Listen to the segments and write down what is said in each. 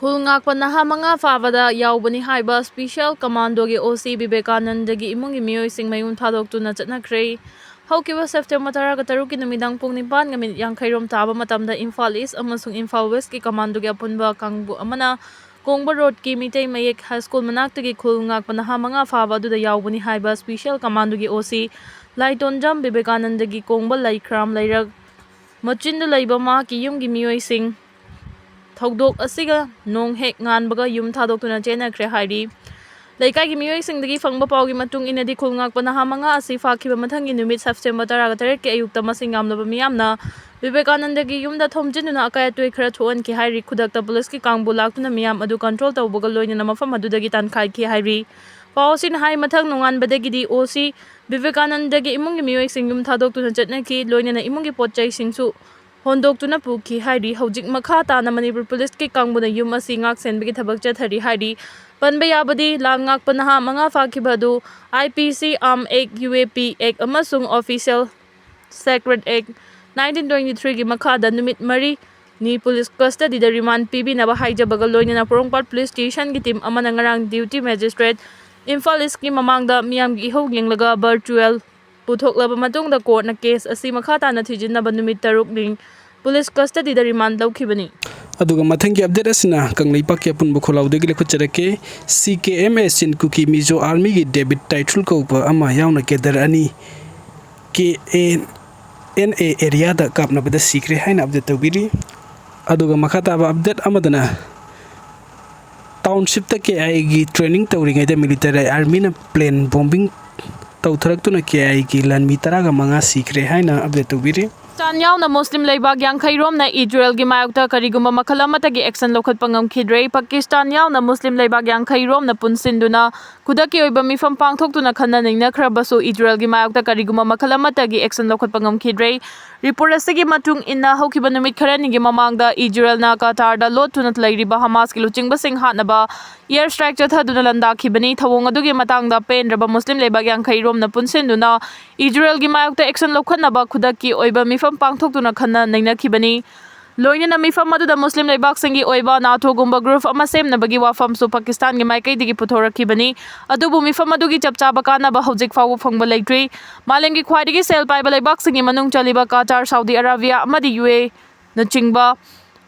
Khungakpa naha manga Fakhibado yaubani haiba special commando gi OC Vivekananda gi imungi miyoi sing mayun thadoktu chatnakre. Haukiba September 13 ki numidang pung 9:50 taba matamda Imphal East amasung Imphal West ki commando gi apunba kangbu amana Kongba Road ki Mitay Mayek High School manakta gi Khungakpa naha manga Fakhibado da yaubani haiba special commando gi OC Laitonjam Vivekananda gi Kongba Laikram Lairag Machinda Laiba ma ki yum gi miyoi sing Thogdok asiga nong hek ngan baga yum thadok tuna chena kre hairi laikai gi miyoi singdagi fangba pawgi matung inadi Khungakpa naha manga asi fakhiba mathangi numit September 13 ke ayukta masing amlaba miyamna Vivekananda gi yumda thomjinuna akaya toi khara thoan ki hairi khudakta police ki kangbu laktuna miyam adu control tawbaga loina mafam adudagi tankhai ki hairi pausin hai mathang nongan badagi di OC Vivekananda gi imungi miyoi sing yum thadok tuna chatna ki loina imungi potchai singsu Hondok tuna puki hairi hojik makha tana manipuri police ki kangbuna yum asi ngak senbagi thabak chathari hairi panba yabadi langak panaha manga Fakhibado IPC Act UAP Act amasung Official Secret Act 1923 gi makha da numit mari ni police custody da remand PB na bahai jabaga loina na Porongpat police station gi team amana ngarang duty magistrate Imphal East ki mamangda miyam gi ihog yenglaga virtual puthok matung da court na case asi makha tana thijinna banumit taruk ning police custody da remand laukhibani aduga mathangi update asina kanglei pakya punbu kholaudegi lekhu charake CKMA sin Kuki Mizo army gi David title ko pa ama yauna kedar ani KNA area da kapna bada Sikhre haina update tawbiri aduga makhata ba update amadana township ta KI gi training tawringai da military army na plane bombing tawtharak KI gi lan mi taraga manga Sikhre haina update tawbiri Yamna Muslim Laibag Yankairom na Israel gi mayokta kariguma makhalamata gi action lokhat pangam khidrei Pakistan yamna Muslim Laibag Yankairom na punsinduna kudaki oiba mifam pangthoktuna khanna ningna khrabasu Israel gi mayokta kariguma makhalamata gi action lokhat pangam khidrei report asigi matung inna hokiba numit kharani gi mamangda Israel na Qatar da lot tunat lairiba Hamas ki luchingba sing hatnaba air strike chathaduna landa khibani thawong adugi matangda penraba Muslim Laibag Yankairom na punsinduna Israel gi mayokta action lokhanaba kudaki oiba mifam pangthoktuna khanna nainakibani loina mifam aduda Muslim Laibak singi oiba NATO gumba group ama semnabagi wafam su Pakistan gi maikaidigi puthorakibani adubu mifam adugi chapchaba kanaba hojik fawu phangba leitri malengi khwaidigi sel paiba Laibak singi manung chaliba Qatar Saudi Arabia amadi UAE na chingba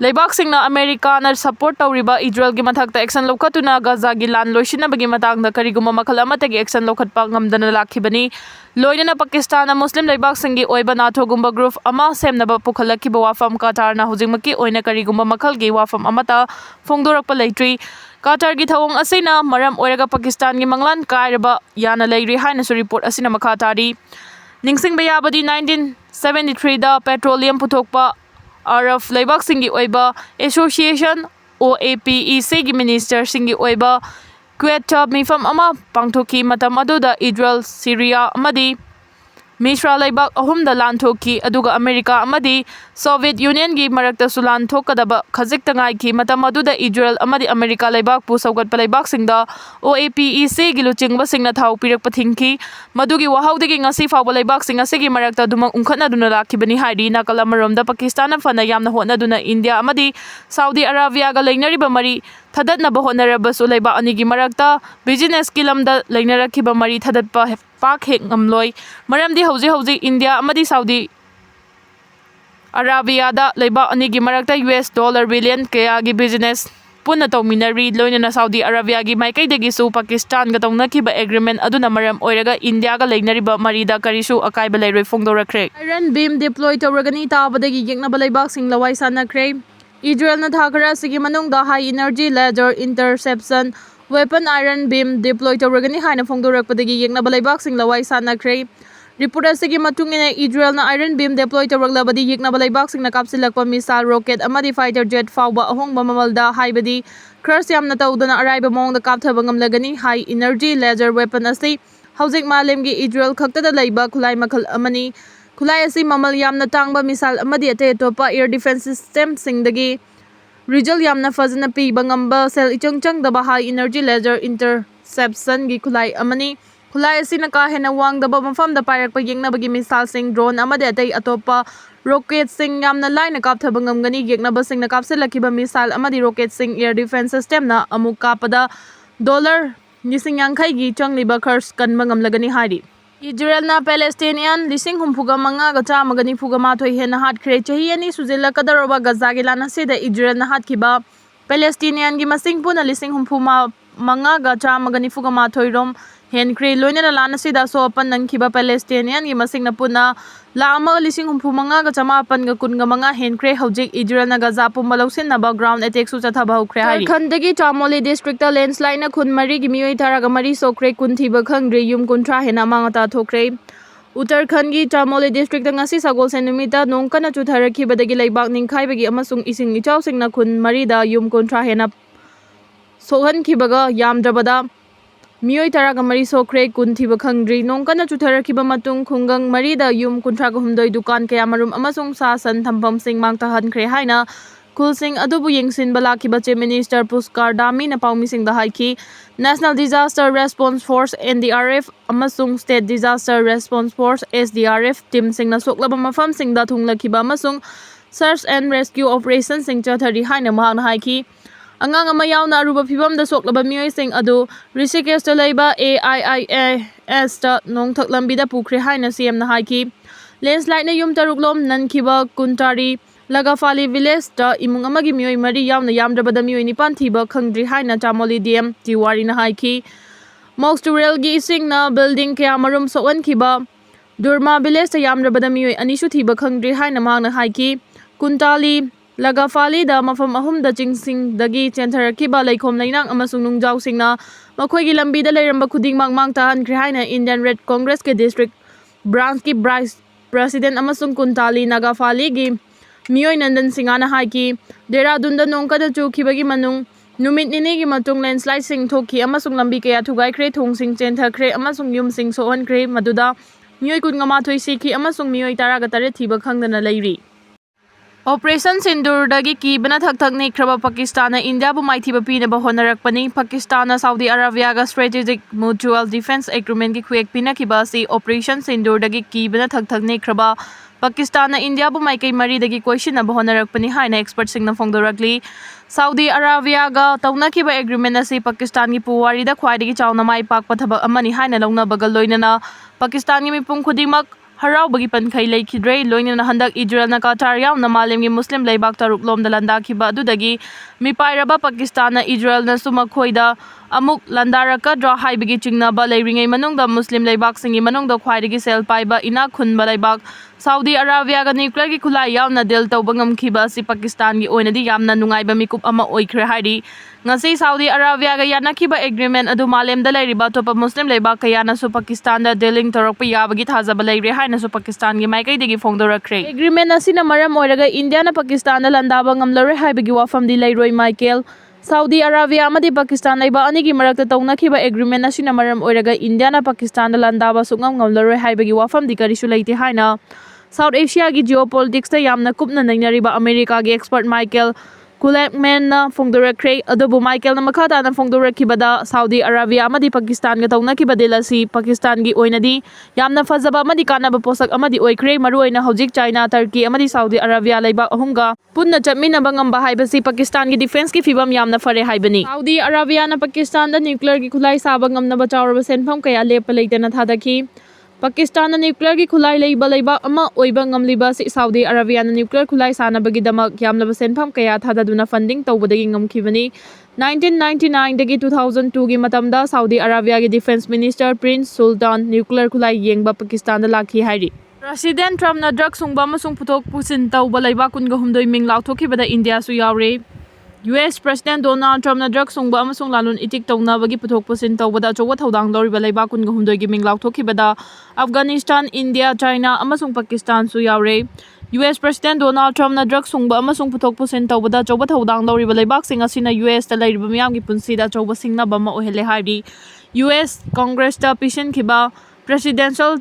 Laibak singna America na support tawriba Israel gi mathakta action lokhatuna Gaza gi lan loisinabagi matangda kariguma makhal amatagi action lokhatpa ngamdana lakhibani loina Pakistan na Muslim Laibak singi oiba NATO gumba group ama semnaba pukhalakkiba wafam Qatar na hujingmaki oina kariguma makhal gi wafam amata phongdorakpa leitri Qatar gi thawong asina maram oiraga Pakistan gi manglan kairaba yana leiri haina su report asina makha tari ningsingba yabadi 1973 da petroleum puthokpa Arab Laibak singi oiba Association OAPEC gi minister singi oiba Kuwait mifam ama pangthoki matam aduda Israel Syria amadi Misra Laibak ahumda lanthoki aduga America amadi Soviet Union gi marakta sulan thokadaba khajik tangai ki matam aduda Israel amadi America Laibak pu saugatpa Laibak singda OAPEC gi luchingba singna thau pirak pathingki madugi wahaudagi ngasi fawba Laibak sing asigi marakta dumang ungkhatna duna lakhibani haidi nakalamaromda Pakistan fana yamna hotna duna India amadi Saudi Arabia ga leinariba mari thadatnaba honarabasu Laibak anigi marakta business kilamda leinarakhiba mari thadatpa pak hek ngamloi maramdi hauji India amadi Saudi Arabia da Laibak anigi marakta US dollar billion kaya gi business punna tawminari loina Saudi Arabia gi maikaidagi su Pakistan ga tawnakhiba agreement aduna maram oiraga India ga leinariba marida karisu akaiba leiroi phongdorakre iron beam deploy tawragani tabadagi yeknaba Laibak sing lawai sanakre Israel na thakara sigi manungda high energy laser interception weapon iron beam deploy tawragani haina phongdorakpadagi yeknaba Laibak sing lawai sanakre report asigi matungina Israel na iron beam deploy tawraglabadi yeknaba Laibak sing na kapsilakpa missile rocket amadi fighter jet fawba ahongba mamalda haibadi crush yamna tawdana araiba maongda kapthaba ngamlagani high energy laser weapon asi hauzik malemgi Israel khaktada laiba khulai makhal amani khulai asi mamal yamna tangba missile amadi ate topa air defense system singdagi result yamna fazana pi bangamba cell ichangchang daba high energy laser interception gi khulai amani khulai asina ka hena wang daba mafam da pairak pa yengnabagi missile sing drone amadi atai atopa rocketsing yamna laina kapthaba ngamgani yeknabasingna kapsilakiba missile amadi rocketsing air defense system na amuk kapada dollar $50,000 gi changliba khars kanba ngamlagani hari. Israel na Palestinian lising humpuga manga ga chamagani fuga mathoi hena hat khre chahi ani sujela kadaroba gaza gi lana sida Israel na hat kiba Palestinian gi masing puna lising humpuma manga ga chamagani fuga mathoi rom hen khre loina lana sida so pan nang kiba Palestinian gi masing na puna la ama lising humpu manga ga chama pan ga kun ga manga hen khre hojik Israel na gaza pumba lausin na background attack su chathaba hokre hari. Khandagi Chamoli district ta landslide na khun mari gi mioi tara ga mari sokre kun thiba khangre yum kuntra hena mangata thokre. Uttarakhand gi Chamoli district ta ngasi sagol sen numita nong kana chutharaki badagi laibak ningkhaibagi amasung ising ichau singna khun mari da yum kuntra hena sohan kibaga yamdrabada mioi taraga mari sokre kun thiba khangdri nong kana chutharakiba matung khungang mari da yum kunthra ga humdoi dukan kaya marum amasung sa san thampam sing mangta hankhre haina kulsing adubu yengsin balakiba che minister puskar dami na paumi sing da haiki National Disaster Response Force NDRF amasung State Disaster Response Force SDRF team sing na soklaba mafam sing da thunglakiba amasung search and rescue operation sing chathari haina mahang na haiki angang ama yauna aruba phibam da soklaba mioi sing adu Rishikesh ta leiba AIIAS ta nongthak lambi da pukre haina CM na haiki landslide na yum taruklom nankhiba kuntari lagafali village ta imung amagi mioi mari yauna yamdrabada mioi nipan thiba khangdri haina Chamoli DM Tiwari na haiki Moxturel gi ising na building kaya marum soan khiba Durma village ta yamdrabada mioi anishu thiba khangdri haina mang na haiki Kuntali Lagafali da mafam ahum da chingsing dagi chentharakiba laikhom lainang amasung nungjaw singna makhoi gi lambi da leiramba khuding mangmang tahan khre haina Indian Red Congress ke district branch ki vice president amasung Kuntali Nagafali gi mioi Nandan Singana haiki Dehradun da nongka da chukibagi manung numit nini gi matung landslide sing thoki amasung lambi kaya thugai khre thung sing chentha khre amasung yum sing sohan khre maduda mioi kun ngama thoi sikhi amasung mioi taraga tare thiba khangdana leiri. Operation Sindur dagi kibana thak ni khraba Pakistan na India bu maithiba pinaba honarakpani Pakistan na Saudi Arabia ga strategic mutual defense agreement gi khuek pina kiba si Operation Sindur dagi kibana thak ni khraba Pakistan na India bu maikai mari dagi question na honarakpani haina expert sing na phongdorakli Saudi Arabia ga tawna kiba agreement na si Pakistan gi puwari da khwai dagi chawna mai pak pathaba amani haina longna bagal loina na Pakistan gi mipung khudimak harau bagi pankhai leikidre loina na handak Israel na Qatar yaw na malim gi Muslim laibak taruk lom da landa khiba adudagi mipairaba Pakistan na Israel na sumakhoida amuk landaraka dra haibagi chingna ba leiringai manungda Muslim laibak singi manungda khwaidagi sel paiba ina khunba laibak Saudi Arabia ga nuclear gi khulai yaw na del tawbangam khiba si Pakistan gi oinadi yamna nungaiba mikup ama oikhre haidi ngasi Saudi Arabia ga yanakhiba agreement adu malem da leiriba topa Muslim laibak kayana su Pakistan da dealing torokpa yabagi thajaba leire haina su Pakistan gi maikai digi phongdorakre agreement asina maram oiraga India na Pakistan da landaba ngamlore haibagi wafam di leiroi Michael Saudi Arabia amadi Pakistan laiba ani gi marakta tawnakhiba agreement asina maram oiraga India na Pakistan da landaba sungam ngamlore haibagi wafam di karisu leite haina South Asia gi geopolitics ta yamna kupna nainariba America gi expert Michael Kulekman na phongdorakre adubu Michael na makhata na phongdorakhibada Saudi Arabia amadi Pakistan ga tawnakiba delasi Pakistan gi oinadi yamna fazaba amadi kanaba posak amadi oikre maruoina hojik China Turkey amadi Saudi Arabia laiba ahumga punna chapminaba ngamba haibasi Pakistan gi defense ki fibam yamna fare haibani Saudi Arabia na Pakistan da nuclear gi khulai saba ngamnaba chawraba senpham kaya lepa leitana thadaki Pakistan na nuclear gi khulai leiba ama oiba ngamliba si Saudi Arabia na nuclear khulai sanabagi damak yamlaba senpham kaya thadaduna funding tawbadagi ngamkhibani 1999 dagi 2002 gi matamda Saudi Arabia gi defense minister Prince Sultan nuclear khulai yengba Pakistan da lakhi hairi President Trump na drug sungba amasung putok pusin tawba leiba kunga humdoi ming lauthokibada India su yaure US President Donald Trump na drug sungba amasung lalun itik tawnabagi puthok pusin tawbada achoba thodang loriba leiba kunga humdoi gi ming lauthokibada Afghanistan India China amasung Pakistan su yaure US President Donald Trump na drug sungba amasung puthok pusin tawbada achoba thodang loriba leibak sing asina US ta leiriba miyam gi punsida achoba singnaba ma ohele haidi US Congress ta pisin khiba presidential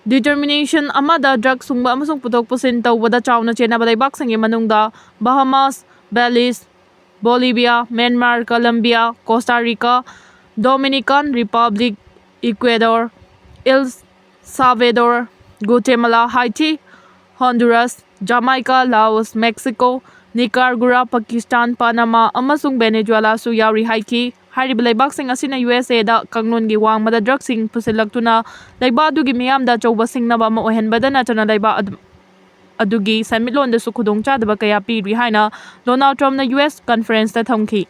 determination amada drug sungba amasung puthok pusin tawbada chawna chenaba leibak singi manungda Bahamas Belize Bolivia, Myanmar, Colombia, Costa Rica, Dominican Republic, Ecuador, El Salvador, Guatemala, Haiti, Honduras, Jamaica, Laos, Mexico, Nicaragua, Pakistan, Panama amasung Venezuela su yauri haiki. Hariba leibakising asina USA da kanglongi wangmada drugsing pusilaktuna leiba adugi miyamda achouba singnaba ama oihenbada natana leiba adugi samitlondasu khudongchadaba kaya piri haina Donald Trump na US conference ta thamki.